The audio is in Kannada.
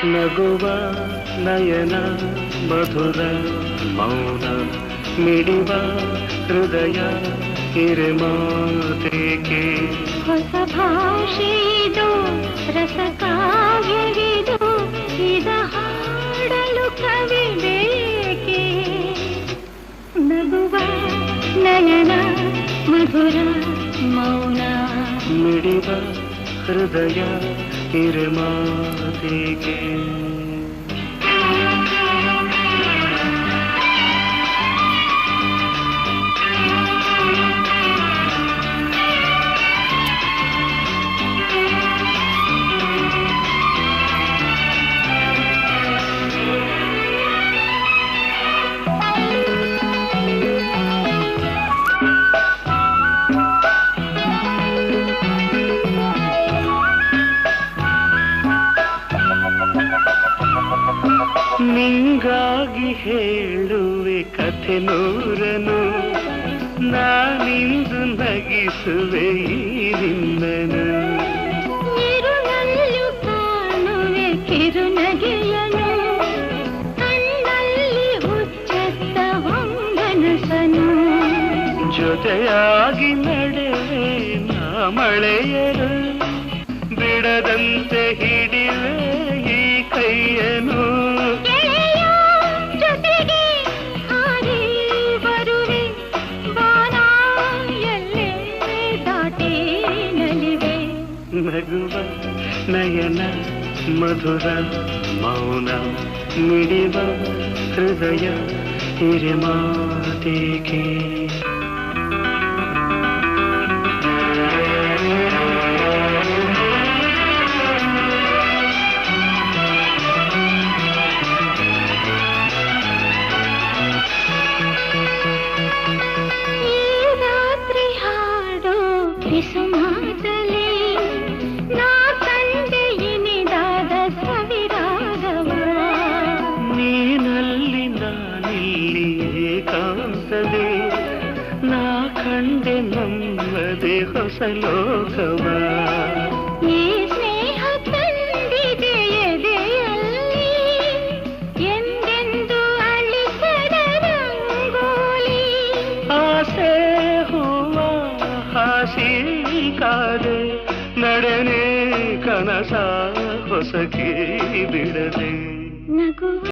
ನಗುವ ನಯನ ಮಧುರ ಮೌನ ಮಿಡಿವ ಹೃದಯ ಹಿರಿಮಾತೆಗೆ ಹೊಸ ಭಾಷೆದು ರಸಕಾವ್ಯವಿದು ಇದ ಹಾಡಲು ಕವಿ ಬೇಕೆ ನಗುವ ನಯನ ಮಧುರ ಮೌನ ಮಿಡಿವ ಹೃದಯ ಹಿರಿಮಾತೆಗೆ ನಿಂಗಾಗಿ ಹೇಳುವೆ ಕಥೆ ನೂರನು ನಾನಿಂದು ನಗಿಸುವೆ ನಿನ್ನನು ಇರುಳಲ್ಲೂ ಕಾಣುವೆ ಕಿರುನಗೆಯನು ಕಣ್ಣಲ್ಲಿ ಹುಚ್ಚತ್ತ ಹೊಂಗನಸನು ಜೊತೆಯಾಗಿ ನಡೆವೆ ನಾ ಮಳೆಯರು ಬಿಡದಂತೆ ಹಿಡಿವೆ ಈ ಕೈಯನು ನಗುವ ನಯನ ಮಧುರ ಮೌನ ಮಿಡಿವ ಹೃದಯ ಹಿರಿಮಾತೆಗೆ ರಾತ್ರಿ ಹಾಡೋ ಕಿಸುಮಾತಲೇ ನೀನಲ್ಲಿ ನಾನಿಲ್ಲಿ ಏಕಾಂತವೇ ನಾ ಕಂಡೆ ನಮ್ಮದೇ ಹೊಸ ಲೋಕವ ಈ ಸ್ನೇಹ ತಂದಿದೆ ಎದೆಯಲ್ಲಿ ಎಂದೆಂದು ಅಳಿಸದ ರಂಗೋಲಿ ಆಸೆ ಹೂವ ಹಾಸಿ ಕಾದೆ ನಡೆನೆ ಕನಸ ಹೊಸಕಿ ಬಿಡದೆ ನಗುವ